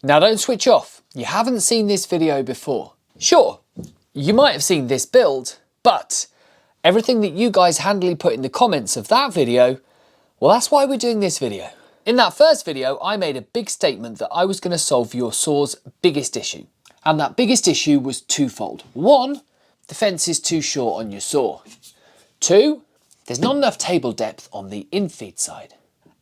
Now don't switch off. You haven't seen this video before. Sure, you might have seen this build, but everything that you guys handily put in the comments of that video, well, that's why we're doing this video. In that first video, I made a big statement that I was going to solve your saw's biggest issue. And that biggest issue was twofold. One, the fence is too short on your saw. Two, there's not enough table depth on the infeed side.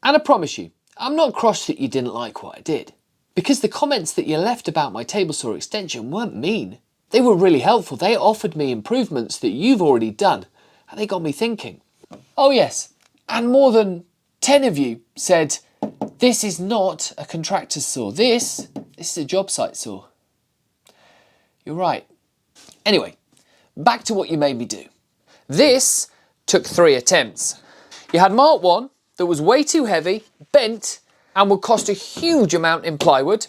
And I promise you, I'm not cross that you didn't like what I did. Because the comments that you left about my table saw extension weren't mean. They were really helpful. They offered me improvements that you've already done. And they got me thinking. Oh yes, and more than 10 of you said, this is not a contractor's saw. This is a job site saw. You're right. Anyway, back to what you made me do. This took 3 attempts. You had Mark 1 that was way too heavy, bent, and would cost a huge amount in plywood.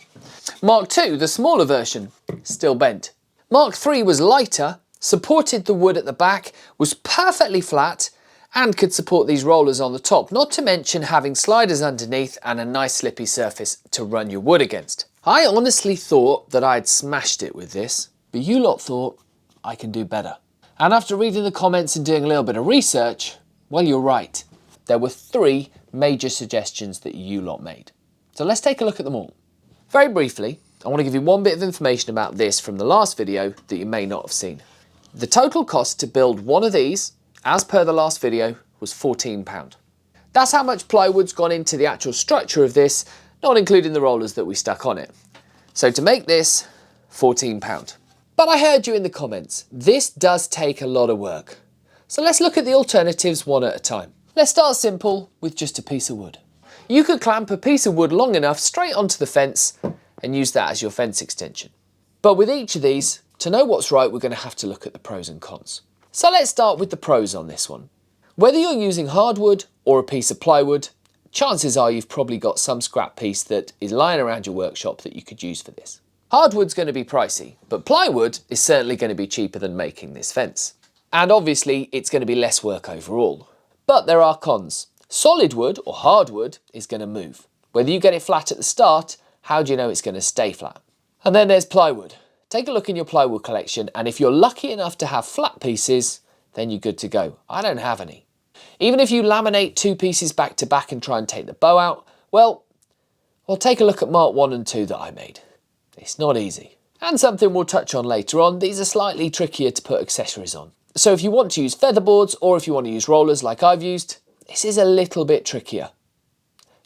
Mark 2, the smaller version, still bent. Mark 3 was lighter, supported the wood at the back, was perfectly flat, and could support these rollers on the top, not to mention having sliders underneath and a nice slippy surface to run your wood against. I honestly thought that I'd smashed it with this, but you lot thought I can do better. And after reading the comments and doing a little bit of research, well, you're right. There were 3 major suggestions that you lot made. So let's take a look at them all. Very briefly, I want to give you one bit of information about this from the last video that you may not have seen. The total cost to build one of these, as per the last video, was £14. That's how much plywood's gone into the actual structure of this, not including the rollers that we stuck on it. So to make this, £14. But I heard you in the comments, this does take a lot of work. So let's look at the alternatives one at a time. Let's start simple with just a piece of wood. You could clamp a piece of wood long enough straight onto the fence and use that as your fence extension. But with each of these, to know what's right, we're going to have to look at the pros and cons. So let's start with the pros on this one. Whether you're using hardwood or a piece of plywood, chances are you've probably got some scrap piece that is lying around your workshop that you could use for this. Hardwood's going to be pricey, but plywood is certainly going to be cheaper than making this fence. And obviously it's going to be less work overall. But there are cons. Solid wood or hardwood is going to move. Whether you get it flat at the start, how do you know it's going to stay flat? And then there's plywood. Take a look in your plywood collection, and if you're lucky enough to have flat pieces, then you're good to go. I don't have any. Even if you laminate 2 pieces back to back and try and take the bow out, well, take a look at Mark 1 and 2 that I made. It's not easy. And something we'll touch on later on, these are slightly trickier to put accessories on. So if you want to use featherboards or if you want to use rollers like I've used, this is a little bit trickier.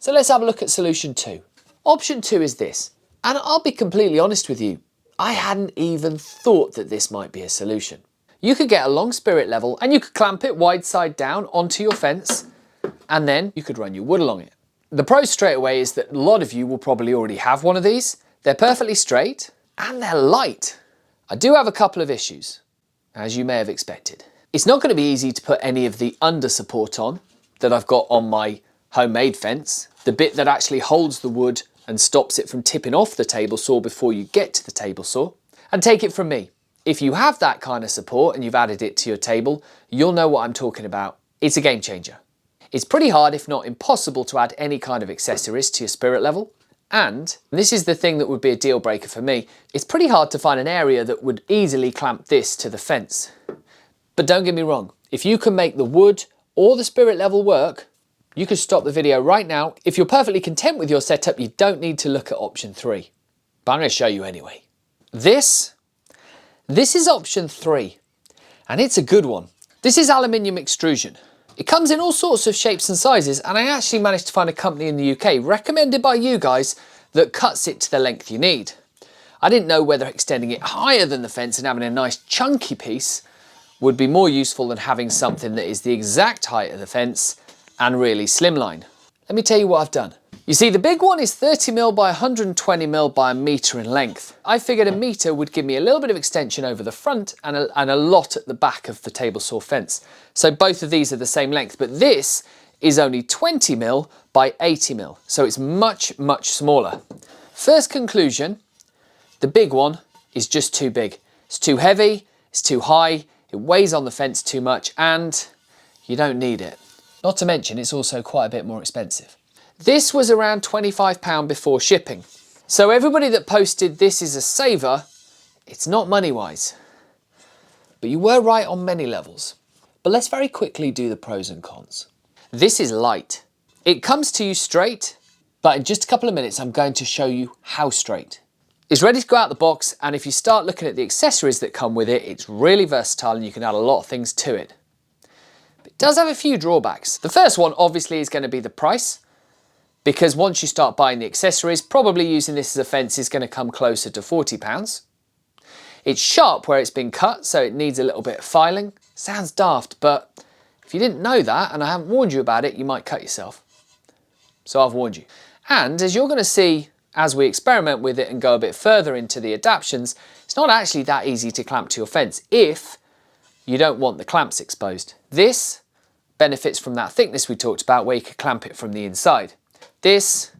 So let's have a look at solution 2. Option 2 is this, and I'll be completely honest with you, I hadn't even thought that this might be a solution. You could get a long spirit level and you could clamp it wide side down onto your fence and then you could run your wood along it. The pro straight away is that a lot of you will probably already have one of these. They're perfectly straight and they're light. I do have a couple of issues, as you may have expected. It's not going to be easy to put any of the under support on that I've got on my homemade fence, the bit that actually holds the wood and stops it from tipping off the table saw before you get to the table saw. And take it from me, if you have that kind of support and you've added it to your table, you'll know what I'm talking about. It's a game changer. It's pretty hard, if not impossible, to add any kind of accessories to your spirit level. And this is the thing that would be a deal breaker for me. It's pretty hard to find an area that would easily clamp this to the fence. But don't get me wrong, if you can make the wood or the spirit level work, you could stop the video right now. If you're perfectly content with your setup, you don't need to look at option 3. But I'm going to show you anyway. This is option 3, and it's a good one. This is aluminium extrusion. It comes in all sorts of shapes and sizes, and I actually managed to find a company in the UK, recommended by you guys, that cuts it to the length you need. I didn't know whether extending it higher than the fence and having a nice chunky piece would be more useful than having something that is the exact height of the fence and really slimline. Let me tell you what I've done. You see, the big one is 30mm by 120mm by 1 metre in length. I figured 1 metre would give me a little bit of extension over the front and a lot at the back of the table saw fence. So both of these are the same length, but this is only 20mm by 80mm, so it's much, much smaller. First conclusion, the big one is just too big. It's too heavy, it's too high, it weighs on the fence too much, and you don't need it. Not to mention, it's also quite a bit more expensive. This was around £25 before shipping. So everybody that posted this is a saver, it's not money-wise. But you were right on many levels. But let's very quickly do the pros and cons. This is light. It comes to you straight, but in just a couple of minutes I'm going to show you how straight. It's ready to go out the box, and if you start looking at the accessories that come with it, it's really versatile and you can add a lot of things to it. But it does have a few drawbacks. The first one obviously is going to be the price, because once you start buying the accessories, probably using this as a fence is going to come closer to £40. It's sharp where it's been cut, so it needs a little bit of filing. Sounds daft, but if you didn't know that and I haven't warned you about it, you might cut yourself. So I've warned you. And as you're going to see as we experiment with it and go a bit further into the adaptions, it's not actually that easy to clamp to your fence if you don't want the clamps exposed. This benefits from that thickness we talked about where you can clamp it from the inside. This,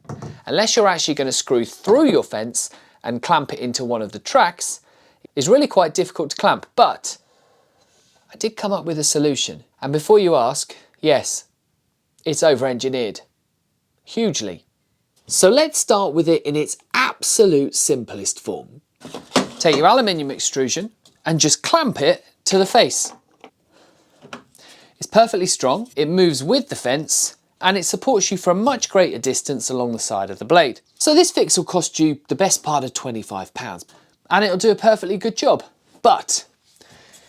unless you're actually going to screw through your fence and clamp it into one of the tracks, is really quite difficult to clamp, but I did come up with a solution. And before you ask, yes, it's over-engineered. Hugely. So let's start with it in its absolute simplest form. Take your aluminium extrusion and just clamp it to the face. It's perfectly strong, it moves with the fence, and it supports you for a much greater distance along the side of the blade. So this fix will cost you the best part of £25, and it'll do a perfectly good job. But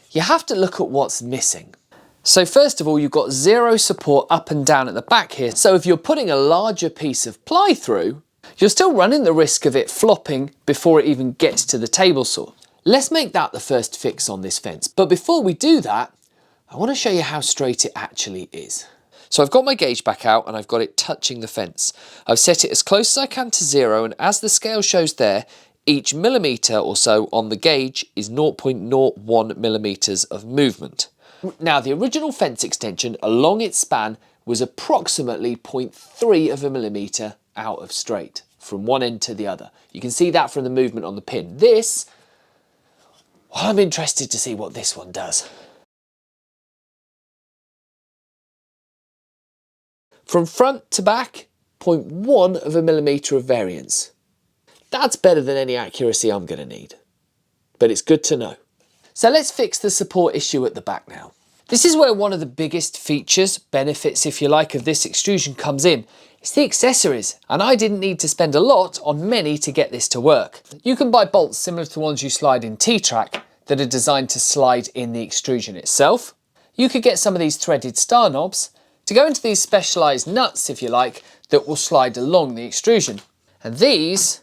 you have to look at what's missing. So first of all, you've got zero support up and down at the back here. So if you're putting a larger piece of ply through, you're still running the risk of it flopping before it even gets to the table saw. Let's make that the first fix on this fence. But before we do that, I want to show you how straight it actually is. So I've got my gauge back out and I've got it touching the fence. I've set it as close as I can to zero, and as the scale shows there, each millimetre or so on the gauge is 0.01 millimetres of movement. Now, the original fence extension along its span was approximately 0.3 of a millimetre out of straight from one end to the other. You can see that from the movement on the pin. This, well, I'm interested to see what this one does. From front to back, 0.1 of a millimetre of variance. That's better than any accuracy I'm going to need, but it's good to know. So let's fix the support issue at the back now. This is where one of the biggest features, benefits if you like, of this extrusion comes in. It's the accessories, and I didn't need to spend a lot on many to get this to work. You can buy bolts similar to the ones you slide in T-Track that are designed to slide in the extrusion itself. You could get some of these threaded star knobs to go into these specialised nuts, if you like, that will slide along the extrusion. And these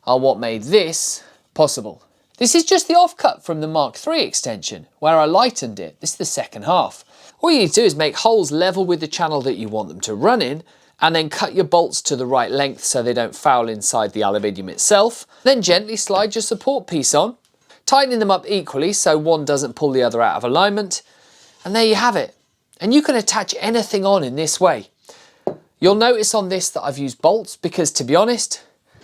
are what made this possible. This is just the offcut from the Mark III extension, where I lightened it. This is the second half. All you need to do is make holes level with the channel that you want them to run in, and then cut your bolts to the right length so they don't foul inside the aluminium itself. Then gently slide your support piece on, tightening them up equally so one doesn't pull the other out of alignment, and there you have it. And you can attach anything on in this way. You'll notice on this that I've used bolts because, to be honest,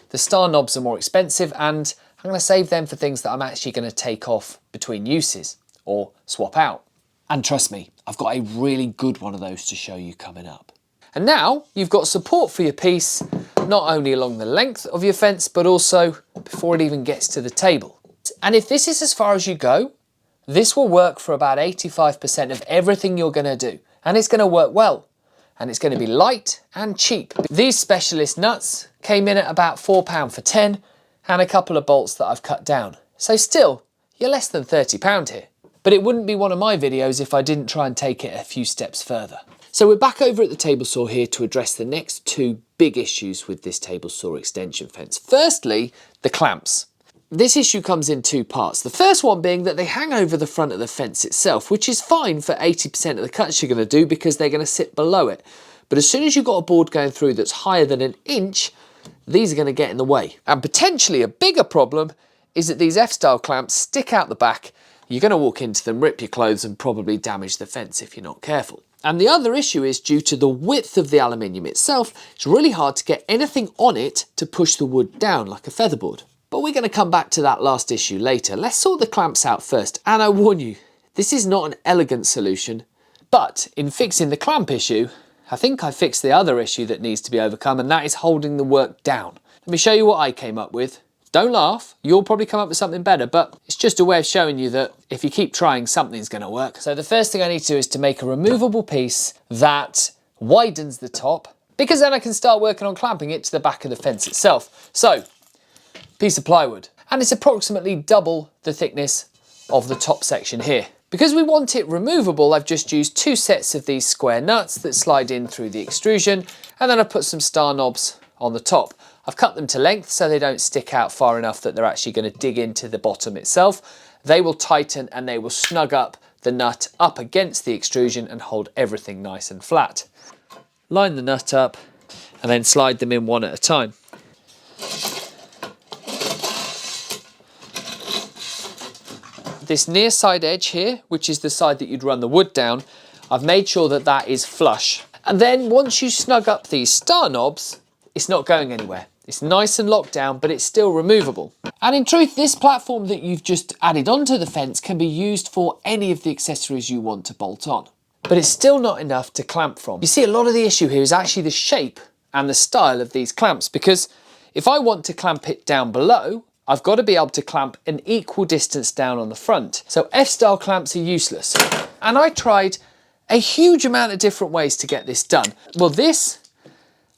the star knobs are more expensive, and I'm going to save them for things that I'm actually going to take off between uses or swap out. And trust me, I've got a really good one of those to show you coming up. And now you've got support for your piece, not only along the length of your fence, but also before it even gets to the table. And if this is as far as you go, this will work for about 85% of everything you're going to do. And it's going to work well. And it's going to be light and cheap. These specialist nuts came in at about £4 for 10, and a couple of bolts that I've cut down. So still, you're less than £30 here. But it wouldn't be one of my videos if I didn't try and take it a few steps further. So we're back over at the table saw here to address the next two big issues with this table saw extension fence. Firstly, the clamps. This issue comes in two parts. The first one being that they hang over the front of the fence itself, which is fine for 80% of the cuts you're going to do because they're going to sit below it. But as soon as you've got a board going through that's higher than an inch, these are going to get in the way. And potentially a bigger problem is that these F-style clamps stick out the back. You're going to walk into them, rip your clothes, and probably damage the fence if you're not careful. And the other issue is due to the width of the aluminium itself, it's really hard to get anything on it to push the wood down like a featherboard. But we're going to come back to that last issue later. Let's sort the clamps out first. And I warn you, this is not an elegant solution, but in fixing the clamp issue, I think I fixed the other issue that needs to be overcome, and that is holding the work down. Let me show you what I came up with. Don't laugh, you'll probably come up with something better, but it's just a way of showing you that if you keep trying, something's gonna work. So the first thing I need to do is to make a removable piece that widens the top, because then I can start working on clamping it to the back of the fence itself. So, piece of plywood, and it's approximately double the thickness of the top section here. Because we want it removable, I've just used 2 sets of these square nuts that slide in through the extrusion, and then I've put some star knobs on the top. I've cut them to length so they don't stick out far enough that they're actually going to dig into the bottom itself. They will tighten and they will snug up the nut up against the extrusion and hold everything nice and flat. Line the nut up and then slide them in one at a time. This near side edge here, which is the side that you'd run the wood down, I've made sure that that is flush. And then once you snug up these star knobs, it's not going anywhere. It's nice and locked down, but it's still removable. And in truth, this platform that you've just added onto the fence can be used for any of the accessories you want to bolt on. But it's still not enough to clamp from. You see, a lot of the issue here is actually the shape and the style of these clamps, because if I want to clamp it down below, I've got to be able to clamp an equal distance down on the front. So F-style clamps are useless. And I tried a huge amount of different ways to get this done. Well, this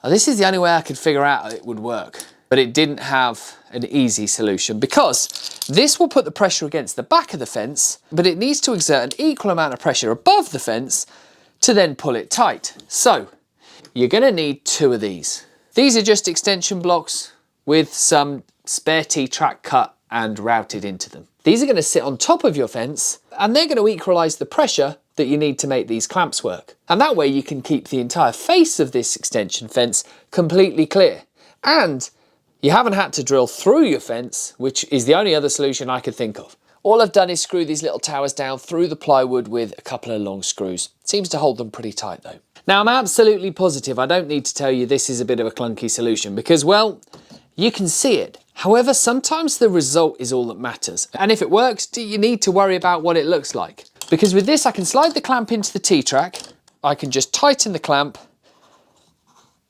is the only way I could figure out it would work, but it didn't have an easy solution, because this will put the pressure against the back of the fence, but it needs to exert an equal amount of pressure above the fence to then pull it tight. So you're going to need 2 of these. These are just extension blocks with some spare T-track cut and routed into them. These are going to sit on top of your fence and they're going to equalize the pressure that you need to make these clamps work. And that way you can keep the entire face of this extension fence completely clear. And you haven't had to drill through your fence, which is the only other solution I could think of. All I've done is screw these little towers down through the plywood with a couple of long screws. Seems to hold them pretty tight though. Now I'm absolutely positive I don't need to tell you this is a bit of a clunky solution because, well, you can see it. However, sometimes the result is all that matters. And if it works, do you need to worry about what it looks like? Because with this, I can slide the clamp into the T-track, I can just tighten the clamp,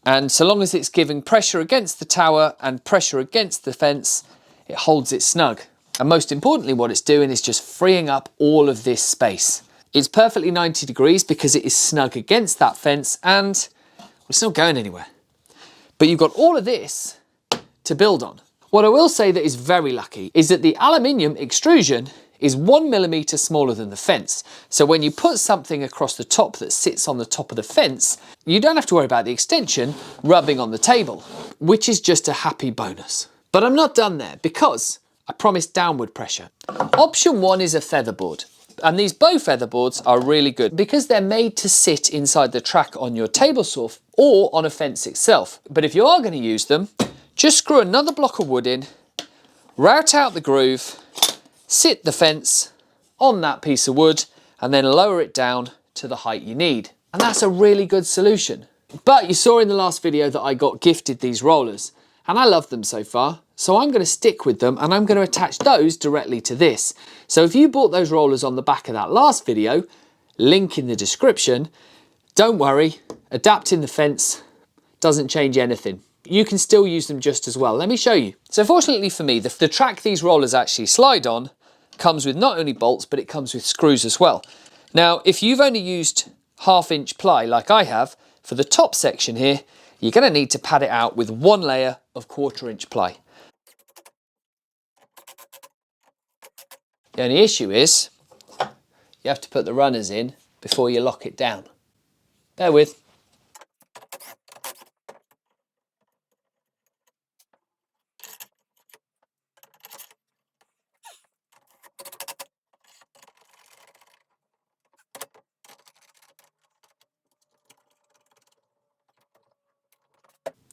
and so long as it's giving pressure against the tower and pressure against the fence, it holds it snug. And most importantly, what it's doing is just freeing up all of this space. It's perfectly 90 degrees because it is snug against that fence and it's not going anywhere. But you've got all of this to build on. What I will say that is very lucky is that the aluminium extrusion is 1 millimeter smaller than the fence. So when you put something across the top that sits on the top of the fence, you don't have to worry about the extension rubbing on the table, which is just a happy bonus. But I'm not done there because I promised downward pressure. Option 1 is a featherboard. And these bow featherboards are really good because they're made to sit inside the track on your table saw or on a fence itself. But if you are going to use them, just screw another block of wood in, route out the groove, sit the fence on that piece of wood and then lower it down to the height you need. And that's a really good solution. But you saw in the last video that I got gifted these rollers and I love them so far. So I'm going to stick with them and I'm going to attach those directly to this. So if you bought those rollers on the back of that last video, link in the description, don't worry, adapting the fence doesn't change anything. You can still use them just as well. Let me show you. So fortunately for me, the track these rollers actually slide on comes with not only bolts, but it comes with screws as well. Now, if you've only used 1/2 inch ply like I have, for the top section here, you're going to need to pad it out with 1 layer of 1/4 inch ply. The only issue is you have to put the runners in before you lock it down. Bear with.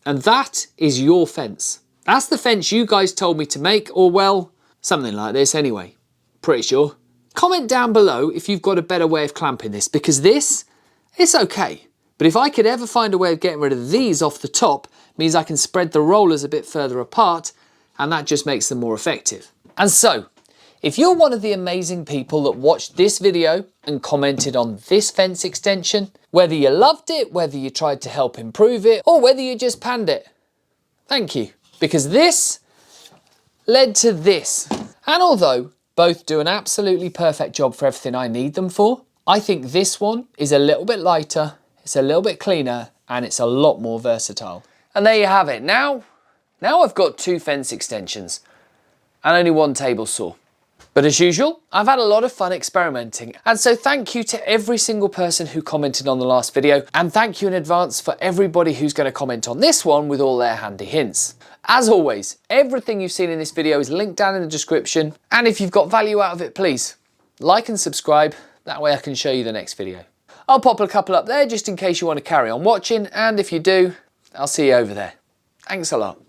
And that is your fence. That's the fence you guys told me to make, or well, something like this anyway. Pretty sure. Comment down below if you've got a better way of clamping this, because this, it's okay. But if I could ever find a way of getting rid of these off the top, means I can spread the rollers a bit further apart, and that just makes them more effective. And so, if you're one of the amazing people that watched this video and commented on this fence extension, whether you loved it, whether you tried to help improve it, or whether you just panned it, thank you. because this led to this. And although both do an absolutely perfect job for everything I need them for, I think this one is a little bit lighter, it's a little bit cleaner, and it's a lot more versatile. And there you have it. Now I've got 2 fence extensions and only 1 table saw. But as usual, I've had a lot of fun experimenting. And so thank you to every single person who commented on the last video. And thank you in advance for everybody who's going to comment on this one with all their handy hints. As always, everything you've seen in this video is linked down in the description. And if you've got value out of it, please like and subscribe. That way I can show you the next video. I'll pop a couple up there just in case you want to carry on watching. And if you do, I'll see you over there. Thanks a lot.